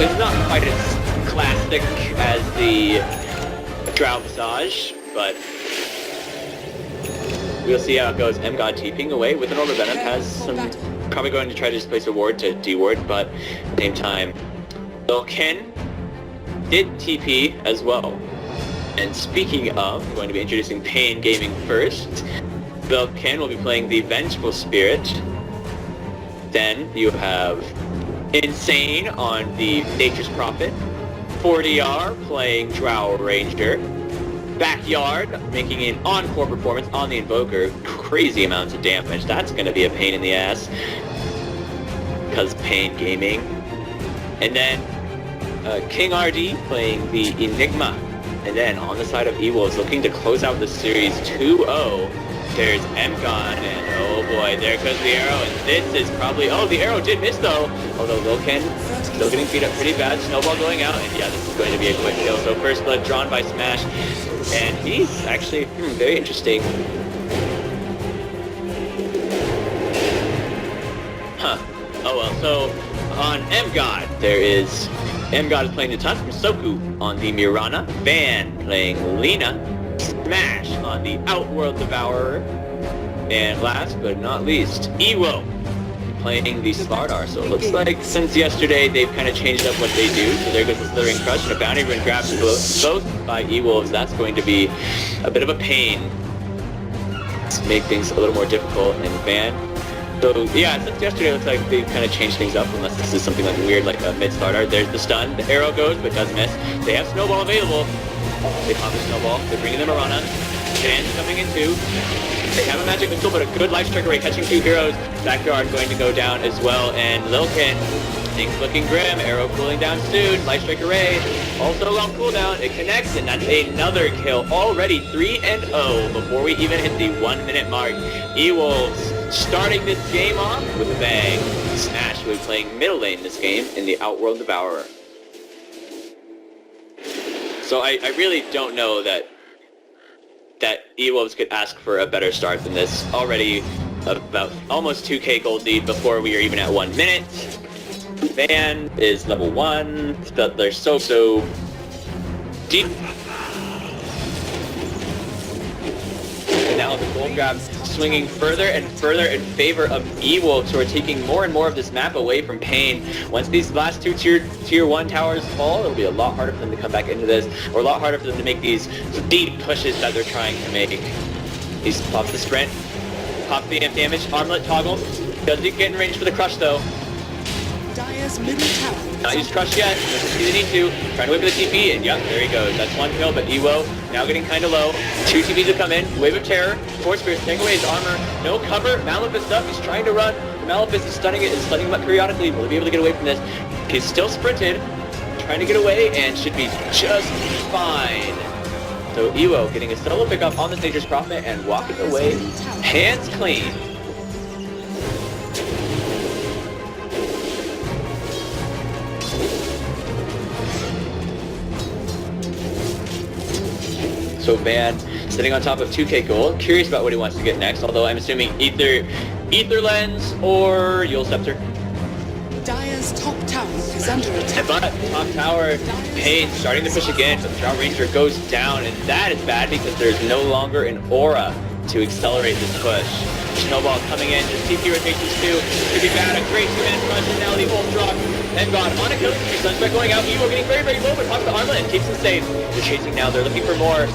it's not quite as classic as the Drow Visage, but we'll see how it goes. M-God TPing away with an Orb of Venom has some... Probably going to try to displace a ward to D-ward, but at the same time, Lil Ken did TP as well. And speaking of, I'm going to be introducing PaiN Gaming first. Lil Ken will be playing the Vengeful Spirit. Then you have Insane on the Nature's Prophet. 4DR playing Drow Ranger. Backyard making an encore performance on the Invoker. Crazy amounts of damage. That's going to be a pain in the ass. Because PaiN Gaming. And then King RD playing the Enigma. And then on the side of E-Wolves looking to close out the series 2-0. There's M-God, and oh boy, there goes the arrow, and this is probably... Oh, the arrow did miss though! Although Lil Ken still getting beat up pretty bad, Snowball going out, and yeah, this is going to be a quick kill. So first blood drawn by Smash, and he's actually very interesting. Huh. Oh well, so on M-God, there is... M-God is playing the Tatsusoku on the Mirana, Van playing Lina, Smash on the Outworld Devourer, and last but not least, Ewo playing the Slardar. So it looks like since yesterday they've kind of changed up what they do. So there goes the Slithering Crush, and a Bounty Rune grabs both by E-Wolves. That's going to be a bit of a pain to make things a little more difficult in Van. So yeah, since yesterday it looks like they've kind of changed things up, unless this is something like weird like a mid-Slardar. There's the stun, the arrow goes but does miss. They have Snowball available. They pop the Snowball, they're bringing them a Mirana. Jan's coming in too. They have a Magic Missile, but a good Life Strike Array catching 2 heroes. Backyard going to go down as well, and Lil Ken, things looking grim. Arrow cooling down soon. Life Strike Array also on cooldown. It connects, and that's another kill. Already 3-0 before we even hit the 1 minute mark. E-Wolves starting this game off with a bang. Smash will be playing middle lane this game in the Outworld Devourer. So I really don't know that E-Wolves could ask for a better start than this. Already about almost 2k gold lead before we are even at 1 minute. Van is level 1, but they're so deep. And now the gold grab swinging further and further in favor of E-Wolves, who are taking more and more of this map away from PaiN. Once these last two tier 1 towers fall, it'll be a lot harder for them to come back into this, or a lot harder for them to make these deep pushes that they're trying to make. He's pops the sprint, pops the amp damage, armlet toggle. Doesn't get in range for the crush though. Not used crush yet, doesn't see the need to. Trying to wait for the TP, and yep, there he goes. That's 1 kill, but Ewo now getting kind of low. 2 TPs have come in. Wave of Terror. Force Spirit taking away his armor. No cover. Malefic's up. He's trying to run. Malefic is stunning it and stunning him up periodically. Will he be able to get away from this? He's still sprinted. Trying to get away and should be just fine. So Ewo getting a solo pickup on the Nature's Prophet and walking away hands clean. So Van sitting on top of 2k gold. Curious about what he wants to get next, although I'm assuming either Ether Lens or Yule Scepter. Dire's top tower is under attack. But top tower, PaiN starting to push again, but the Drow Ranger goes down, and that is bad because there's no longer an aura to accelerate this push. Snowball coming in, just TP rotations too. Could be bad, a great 2-minute push, and now the ult drop. M-God on a killing streak, Sunspec going out. Evo getting very, very low, but pops the armlet and keeps him safe. They're chasing now, they're looking for more.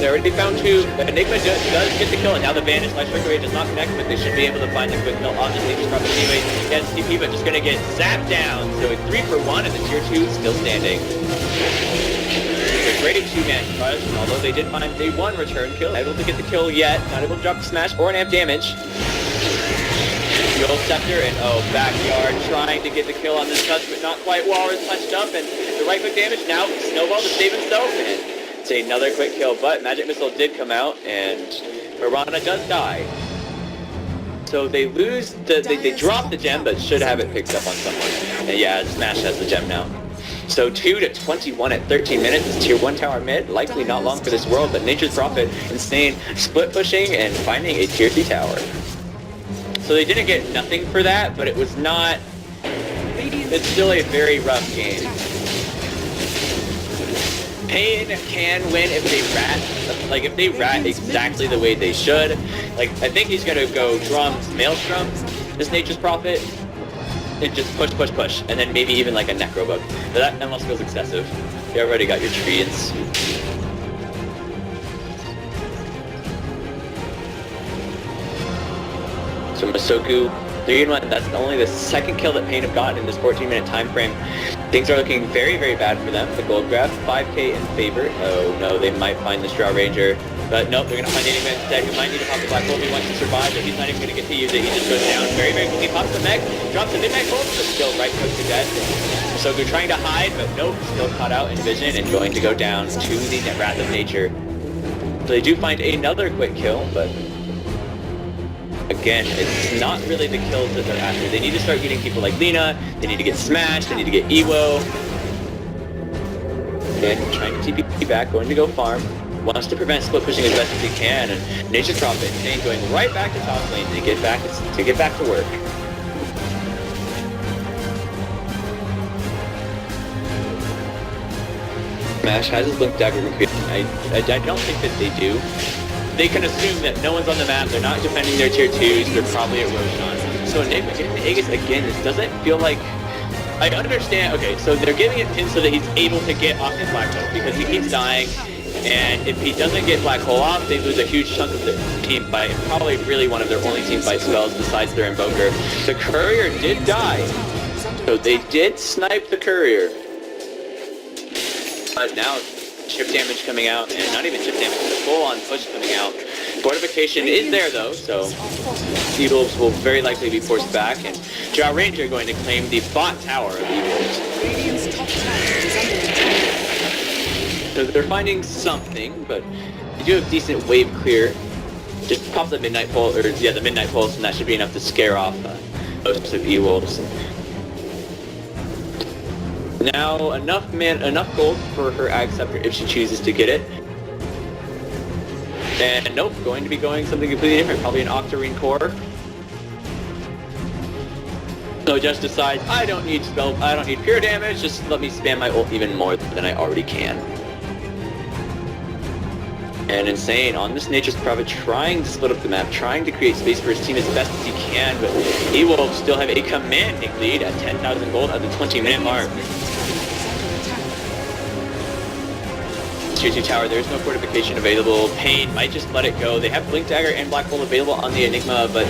They already found 2. Enigma does get the kill, and now the Vanish Life Strike Array does not connect, but they should be able to find a quick kill on this Nature's Prophet anyway. Against TP, but just gonna get zapped down. So a 3 for 1, and the tier 2 still standing. A great 2-man crush, although they did find a 1 return kill. Not able to get the kill yet, not able to drop the smash or an amp damage. The old Scepter, and oh, Backyard trying to get the kill on this touch, but not quite. Waller is punched up, and the right click damage now. Snowball to save himself, and it's another quick kill, but Magic Missile did come out, and Mirana does die. So they lose, they drop the gem, but should have it picked up on someone. And yeah, Smash has the gem now. So 2-21 at 13 minutes is tier 1 tower mid, likely not long for this world, but Nature's Prophet, Insane, split pushing and finding a tier 3 tower. So they didn't get nothing for that, but it was not it's still a very rough game. PaiN can win if they rat exactly the way they should. Like, I think he's gonna go drums, Maelstrom, this Nature's Prophet, and just push, and then maybe even like a Necrobug. But that almost feels excessive. You already got your treants. So Masoku, 3-1, that's only the second kill that PaiN have gotten in this 14-minute time frame. Things are looking very, very bad for them. The gold grab, 5k in favor. Oh no, they might find the Straw Ranger. But nope, they're going to find Enigma instead, who might need to pop the Black Hole if he wants to survive, but he's not even going to get to use it. He just goes down very, very quickly, pops the mech, drops the mid-mech ult, but still right close to death. Masoku trying to hide, but nope, still caught out in vision and going to go down to the Wrath of Nature. So they do find another quick kill, but again, it's not really the kills that they're after. They need to start getting people like Lina, they need to get smashed, they need to get Ewo. Again, trying to TP back, going to go farm. Wants to prevent split pushing as best as he can, and Nature's Prophet and PaiN going right back to top lane to get back to work. Smash has his Blink Dagger completed. I don't think that they do. They can assume that no one's on the map, they're not defending their tier 2s, they're probably at Roshan. So Enigma getting the Aegis again, this doesn't feel like... I understand, okay, so they're giving it pin so that he's able to get off his Black Hole because he keeps dying, and if he doesn't get Black Hole off, they lose a huge chunk of their team fight, and probably really one of their only team fight spells besides their Invoker. The Courier did die, so they did snipe the Courier. But now, chip damage coming out, and not even chip damage, the full-on push coming out. Fortification is there though, so E-Wolves will very likely be forced back, and Straw Ranger going to claim the bot tower of E-Wolves. So they're finding something, but they do have decent wave clear. Just pop the Midnight Pulse, or yeah, the Midnight Pulse, and that should be enough to scare off most of E-Wolves. Now, enough gold for her Ag Scepter if she chooses to get it. And nope, going to be going something completely different, probably an Octarine Core. So just decides, I don't need pure damage, just let me spam my ult even more than I already can. And Insane on this Nature's Prophet trying to split up the map, trying to create space for his team as best as he can, but he will still have a commanding lead at 10,000 gold at the 20-minute mark. Tier 2 tower, there's no fortification available. PaiN might just let it go. They have Blink Dagger and Black Hole available on the Enigma, but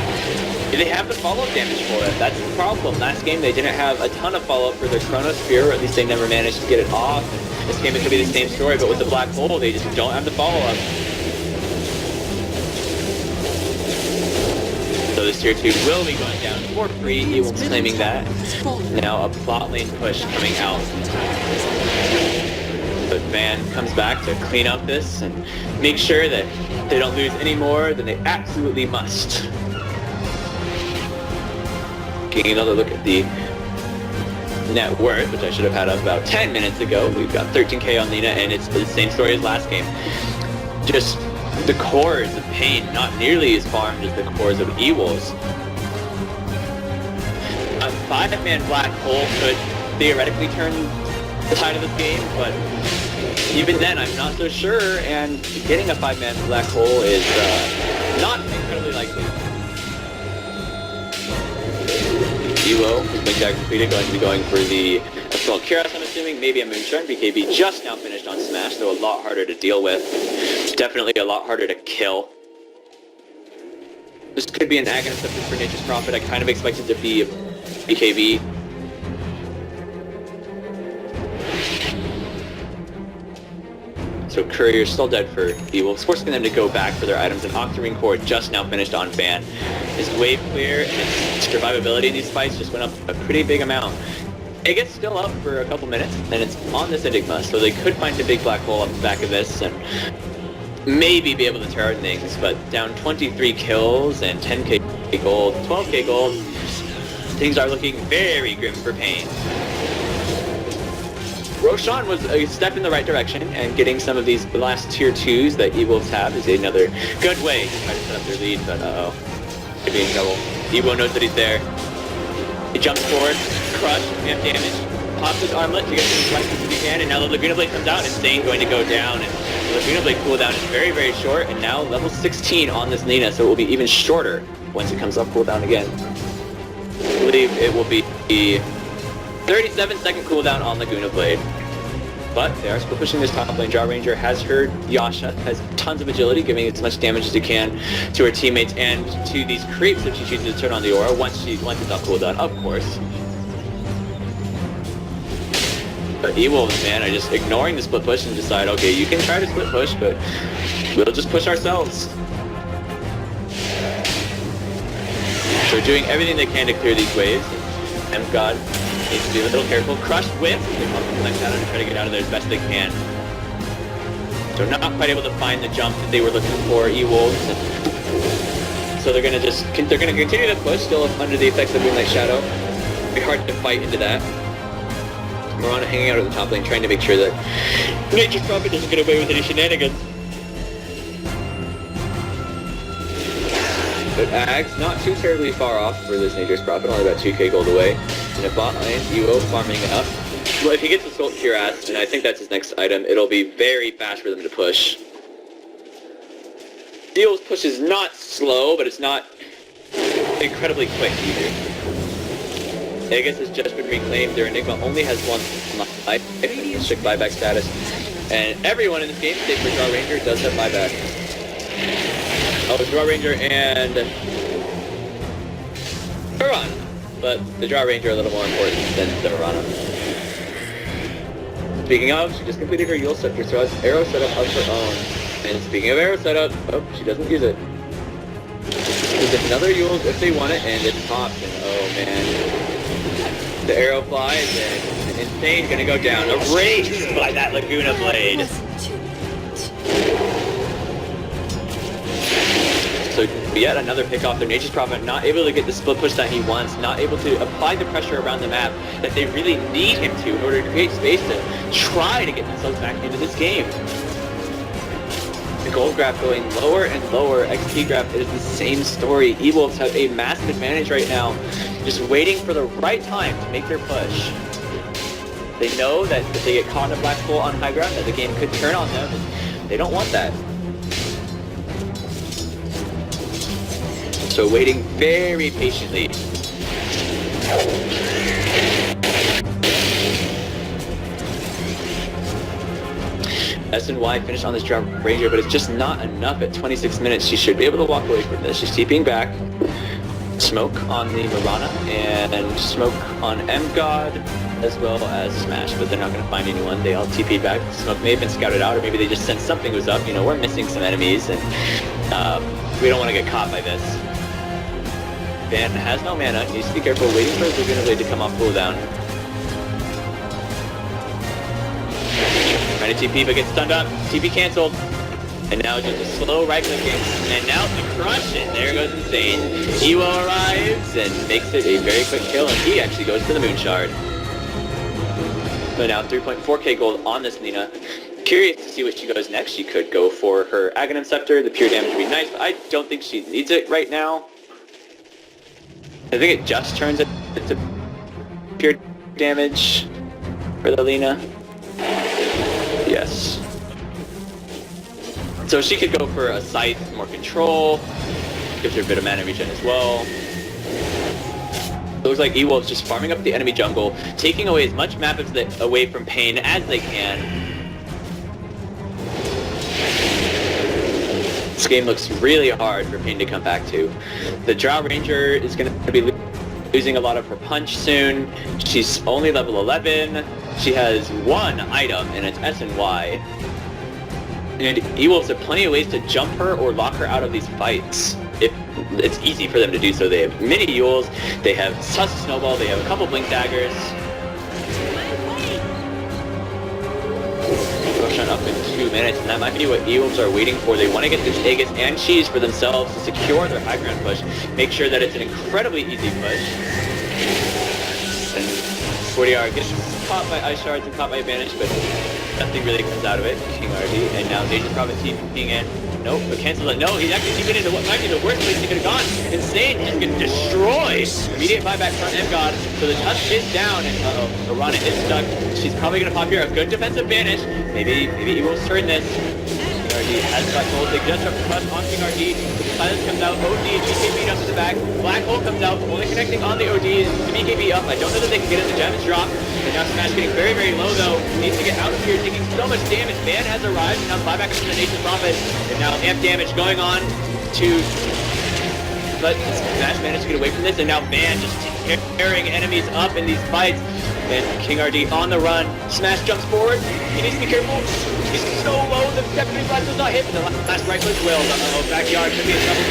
they have the follow-up damage for it. That's the problem. Last game they didn't have a ton of follow-up for their Chrono Spear, or at least they never managed to get it off. This game it could be the same story, but with the Black Hole they just don't have the follow-up. So this tier 2 will be going down for free. He will be claiming that. Now a bot lane push coming out. But Van comes back to clean up this and make sure that they don't lose any more than they absolutely must. Taking another look at the net worth, which I should have had up about 10 minutes ago. We've got 13k on Lina, and it's the same story as last game. Just the cores of PaiN not nearly as farmed as the cores of E-Wolves. A 5-man Black Hole could theoretically turn the tide of this game, but even then I'm not so sure, and getting a 5-man Black Hole is not incredibly likely. Ewo, who's been tag completed, going to be going for the Assault Kyros, I'm assuming, maybe a Moonshine. BKB just now finished on Smash, so a lot harder to deal with. Definitely a lot harder to kill. This could be an Agonist Scepter for Nature's Prophet. I kind of expect it to be a BKB. So Courier's still dead for E-Wolves, forcing them to go back for their items, and Octarine Core just now finished on Van. His wave clear and his survivability in these fights just went up a pretty big amount. It gets still up for a couple minutes, and it's on this Enigma, so they could find a big Black Hole on the back of this and maybe be able to turn things, but down 23 kills and 10k gold, 12k gold, things are looking very grim for PaiN. Roshan was a step in the right direction, and getting some of these last tier 2s that E-Wolves have is another good way to try to set up their lead, but uh-oh. Could be in trouble. Evo knows that he's there. He jumps forward, crush and damage. Pops his armlet to get some slices if he can, and now the Laguna Blade comes out. Insane going to go down, and the Laguna Blade cooldown is very, very short, and now level 16 on this Lina, so it will be even shorter once it comes up cooldown again. I believe it will be 37-second cooldown on Laguna Blade. But they are still pushing this top lane. Draw Ranger has her Yasha, has tons of agility, giving as much damage as it can to her teammates and to these creeps if she chooses to turn on the aura once it's on cooldown, of course. But E-Wolves, man, are just ignoring the split push and decide, okay, you can try to split push, but we'll just push ourselves. So they're doing everything they can to clear these waves. God needs to be a little careful. Crush Whip. They pump the flank down and try to get out of there as best they can. So not quite able to find the jump that they were looking for, E-Wolves. So they're gonna continue to push, still under the effects of Moonlight Shadow. It'll be hard to fight into that. Mirana hanging out at the top lane, trying to make sure that Nature's Prophet doesn't get away with any shenanigans. But Ags, not too terribly far off for this Nature's Prophet, only about 2k gold away. In a bot lane, Evo farming up. Well, if he gets the Salt Cuirass, and I think that's his next item, it'll be very fast for them to push. Evo's push is not slow, but it's not incredibly quick either. Aegis has just been reclaimed. Their Enigma only has one life, strict buyback status. And everyone in this game, save for Draw Ranger, does have buyback. Oh, Draw Ranger and Piranha. But the Draw Ranger are a little more important than the Piranha. Speaking of, she just completed her Yule Scepter, so has arrow setup of her own. And speaking of arrow setup, oh, she doesn't use it. There's another Yule if they want it, and it's popped, and oh man. The arrow flies, and Insane gonna go down. Erased by that Laguna Blade. So yet another pick off their Nature's Prophet, not able to get the split push that he wants, not able to apply the pressure around the map that they really need him to in order to create space to try to get themselves back into this game. The gold graph going lower and lower. XP graph is the same story. E-Wolves have a massive advantage right now, just waiting for the right time to make their push. They know that if they get caught in a black hole on high ground, that the game could turn on them, and they don't want that. So waiting very patiently. SNY finished on this Draw Ranger, but it's just not enough. At 26 minutes, she should be able to walk away from this. She's TPing back. Smoke on the Mirana, and smoke on M-God, as well as Smash, but they're not going to find anyone. They all TP'd back. Smoke may have been scouted out, or maybe they just sensed something was up. You know, we're missing some enemies, and we don't want to get caught by this. Van has no mana, needs to be careful, waiting for his Laguna Blade to come off cooldown. Trying to TP, but gets stunned up. TP cancelled. And now just a slow right clicking. And now to crush it. There goes Insane. Ewo arrives and makes it a very quick kill, and he actually goes for the Moon Shard. So now 3.4k gold on this Lina. Curious to see what she goes next. She could go for her Aghanim Scepter. The pure damage would be nice, but I don't think she needs it right now. I think it just turns it to pure damage for the Lina. Yes. So she could go for a Scythe, more control, gives her a bit of mana regen as well. It looks like E-Wolves just farming up the enemy jungle, taking away as much map away from PaiN as they can. This game looks really hard for PaiN to come back to. The Drow Ranger is going to be losing a lot of her punch soon. She's only level 11. She has one item, and it's SNY. And E-Wolves have plenty of ways to jump her or lock her out of these fights. It's easy for them to do so. They have mini Yules, they have Sus Snowball, they have a couple Blink Daggers. Roshan up in 2 minutes, and that might be what E-Wolves are waiting for. They want to get this Aegis and Cheese for themselves to secure their high ground push, make sure that it's an incredibly easy push. And 40R gets caught by Ice Shards and caught by Advantage, but nothing really comes out of it. King RD, and now Jayson Prophet team in. Nope, but cancel it. No, he's actually even into what might be the worst place he could have gone. Insane, he's gonna destroy. Immediate buyback from M-God. So the touch is down, and Arana is stuck. She's probably gonna pop here. A good defensive banish. Maybe he will turn this. RD has got gold. They just have press on King RD. The silence comes out. OD, BKB up in the back. Black hole comes out. Only connecting on the OD. The BKB up. I don't know that they can get it. The gem is dropped. And now Smash getting very, very low though. Needs to get out of here, taking so much damage. Ban has arrived. Now buyback into the Nation's Prophet. And now amp damage going on to... But Smash managed to get away from this. And now Ban just tearing enemies up in these fights. And King RD on the run. Smash jumps forward. He needs to be careful. He's so low. The Japanese blast does not hit. But the last right click will. Backyard could be in trouble.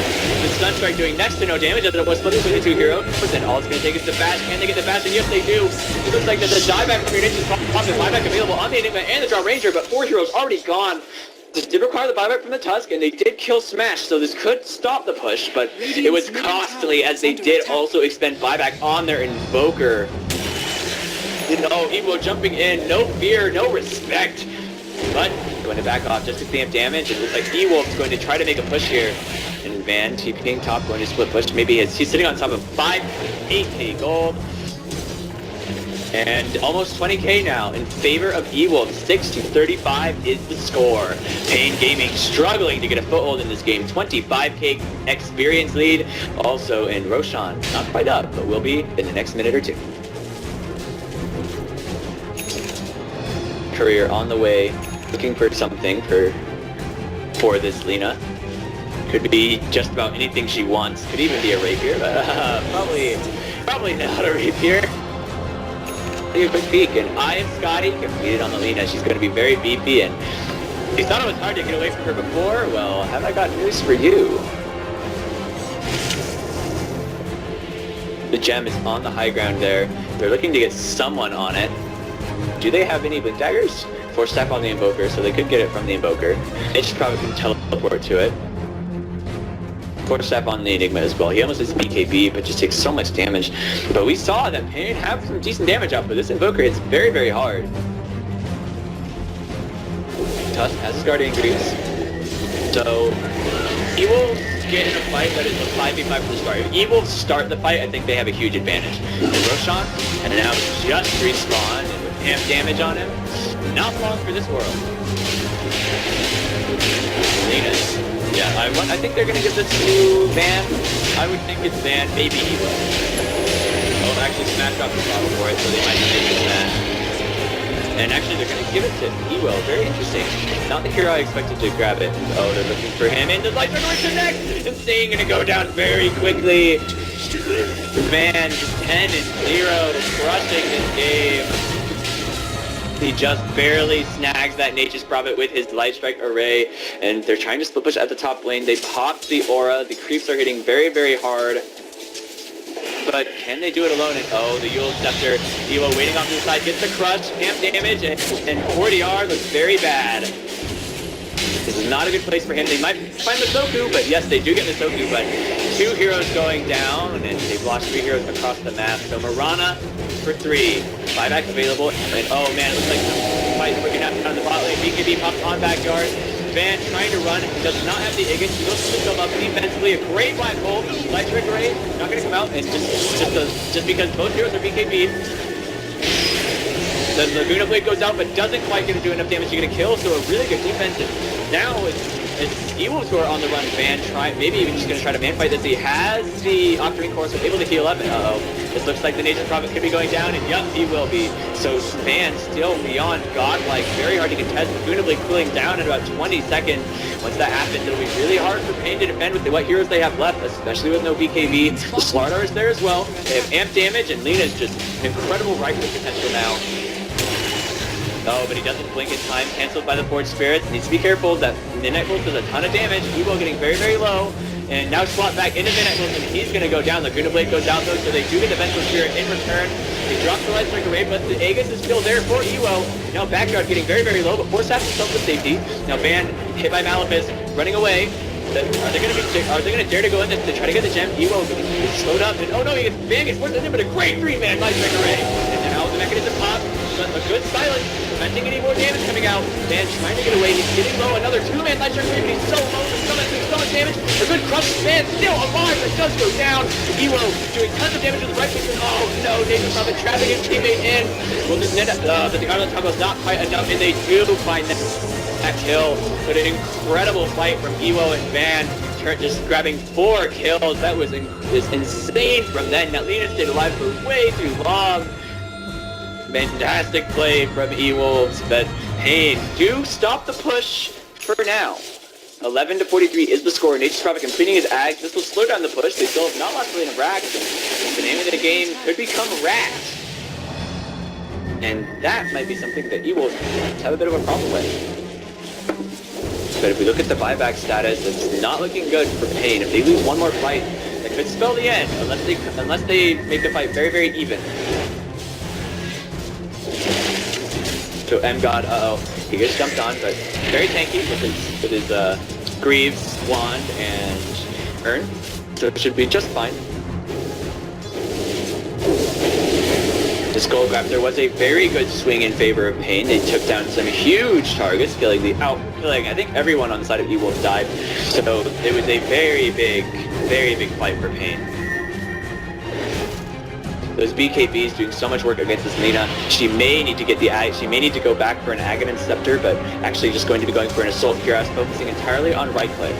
The stun strike doing next to no damage as it was split between the two heroes. But then all it's going to take is the bash. Can they get the bash? And yes, they do. It looks like the dieback from your Nation's Prophet. Buyback available on the Enigma and the Draw Ranger. But 4 heroes already gone. This did require the buyback from the Tusk, and they did kill Smash, so this could stop the push, but it was costly as they did also expend buyback on their Invoker. No, Evo jumping in, no fear, no respect, but going to back off just to clean up damage. It looks like Ewolf's going to try to make a push here, and Van TPing top, going to split push. Maybe he's sitting on top of 8k gold. And almost 20k now in favor of Ewolf. 6-35 is the score. PaiN Gaming struggling to get a foothold in this game. 25k experience lead. Also in Roshan, not quite up, but will be in the next minute or two. Courier on the way, looking for something for this Lina. Could be just about anything she wants. Could even be a rapier, but probably not a rapier. Take a quick peek, and I am Scotty, completed on the Lina. She's going to be very beefy, and you thought it was hard to get away from her before? Well, have I got news for you? The gem is on the high ground there. They're looking to get someone on it. Do they have any Blink Daggers? 4-step on the Invoker, so they could get it from the Invoker. They just probably can teleport to it. 4-step on the Enigma as well. He almost has BKB, but just takes so much damage. But we saw that PaiN have some decent damage output. This Invoker hits very, very hard. Tusk has his Guardian Greaves. So he will get in a fight that is a 5v5 for the start. If Evil start the fight, I think they have a huge advantage. And Roshan, and now just respawn, and with amp damage on him, not long for this world. Linus. Yeah, I think they're gonna give this to Van. I would think it's Van, maybe Evo. Oh, actually Smash dropped the bottle for it, so they might take it that. And actually they're gonna give it to Evo. Very interesting. Not the hero I expected to grab it. Oh, they're looking for him, and the lights are going to connect! Insane gonna go down very quickly. Van, 10-0, crushing this game. He just barely snags that Nature's Prophet with his Light Strike Array, and they're trying to split push at the top lane. They popped the aura. The creeps are hitting very, very hard. But can they do it alone? And oh, the Yule Scepter. Evo waiting off to the side, gets the crush, amp damage, and 40R looks very bad. This is not a good place for him. They might find Masoku, but yes, they do get Masoku, but 2 heroes going down, and they've lost 3 heroes across the map. So Marana for 3. Buyback available, and oh man, it looks like some fight breaking out on the bot lane. BKB pops on backyard. Van trying to run, does not have the Aegis. He goes to himself up defensively. A great black hole. Light Strike Array, not going to come out, and just because both heroes are BKB. The Laguna Blade goes out, but doesn't quite get to do enough damage to get a kill, so a really good defense. And now it's Evils who are on the run. Van maybe even just going to try to man fight this. He has the Octarine Core, so able to heal up, and this looks like the Nature's Prophet could be going down, and yup, he will be. So Van still beyond godlike, very hard to contest. Laguna Blade cooling down in about 20 seconds. Once that happens, it'll be really hard for PaiN to defend with what heroes they have left, especially with no BKB. The Slardar is there as well. They have amp damage, and Lina's just incredible right-click potential now. Oh, but he doesn't blink in time, cancelled by the Forged Spirits. Needs to be careful, that Midnight Wolf does a ton of damage. Evo getting very, very low. And now swap back into Midnight Wolf, and he's going to go down. Laguna Blade goes out though, so they do get the Vengeful Spirit in return. They drop the Light Strike Array, but the Aegis is still there for Evo. Now Backyard getting very, very low, but force has himself with safety. Now Van hit by Malefice, running away. Are they going to dare to go in to try to get the gem? Evo is slowed up, and oh no, Van gets forced in, but a great 3-man Light Strike Array. And now the mechanism pops. a good silence, preventing any more damage coming out. Man trying to get away, he's getting low, another two-man light strike, but he's so low, so much damage. A good crush, man still alive, but does go down. Ewo doing tons of damage with the right kick, and oh no, Jayson Zambito trapping his teammate in. Well, the Arnold tackle is not quite enough, and they do find that kill. But an incredible fight from Ewo and Van. Just grabbing 4 kills. That was insane from them. Now Lena stayed alive for way too long. Fantastic play from E-Wolves, but PaiN do stop the push for now. 11-43 is the score. Nature's Prophet completing his ag. This will slow down the push. They still have not lost Lena Brax. The name of the game could become Rat. And that might be something that E-Wolves have a bit of a problem with. But if we look at the buyback status, it's not looking good for PaiN. If they lose one more fight, that could spell the end, unless they make the fight very, very even. So M-God, he gets jumped on, but very tanky with his Greaves, Wand, and Urn. So it should be just fine. The Skull Grab, there was a very good swing in favor of PaiN. They took down some huge targets, killing I think everyone on the side of E-Wolf died. So it was a very big fight for PaiN. Those BKBs doing so much work against this Lena. She may need to get she may need to go back for an Aghanim Scepter, but actually just going to be going for an Assault Cuirass, focusing entirely on right click.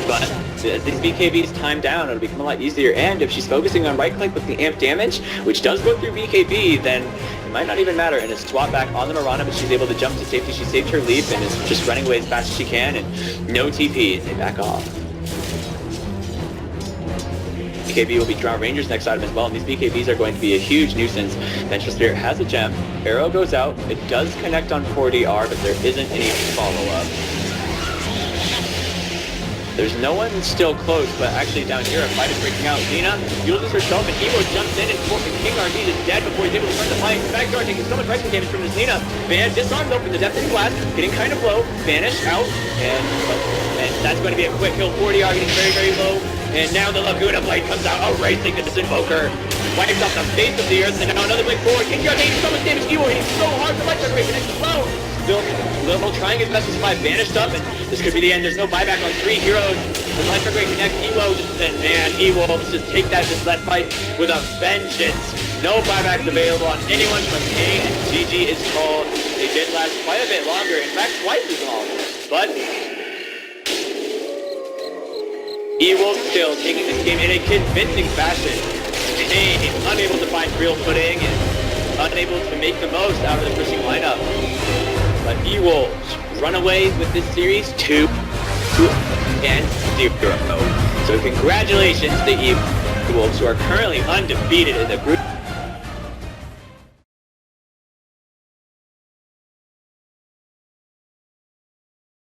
But as these BKBs time down, it'll become a lot easier, and if she's focusing on right click with the amp damage, which does go through BKB, then it might not even matter, and it's swap back on the Mirana, but she's able to jump to safety. She saved her leap and is just running away as fast as she can, and no TP, they back off. BKB will be Drown Ranger's next item as well, and these BKBs are going to be a huge nuisance. Vengeful Spirit has a gem, arrow goes out, it does connect on 4DR, but there isn't any follow-up. There's no one still close, but actually down here a fight is breaking out. Lena uses herself, and Evo jumps in, and King RD is dead before he's able to start the fight. Backdoor taking so much wrestling damage from this Lena. Van disarmed though from the depth of the blast, getting kind of low, vanish out, and that's going to be a quick kill. 4DR getting very, very low, and now the Laguna Blade comes out, erasing this Invoker. Wipes off the face of the earth, and now another blade forward. King RD taking so much damage. Evo hitting so hard, the light strike rate connects low. Little trying his best to survive, vanished up, and this could be the end. There's no buyback on 3 heroes. The light strike rate connects. Evo just take that fight with a vengeance. No buybacks available on anyone from PaiN, and GG is called. They did last quite a bit longer, in fact twice as long. But Evo still taking this game in a convincing fashion. PaiN unable to find real footing and unable to make the most out of the pushing lineup. But E-Wolves run away with this series 2-0. So congratulations to the E-Wolves, who are currently undefeated in the group.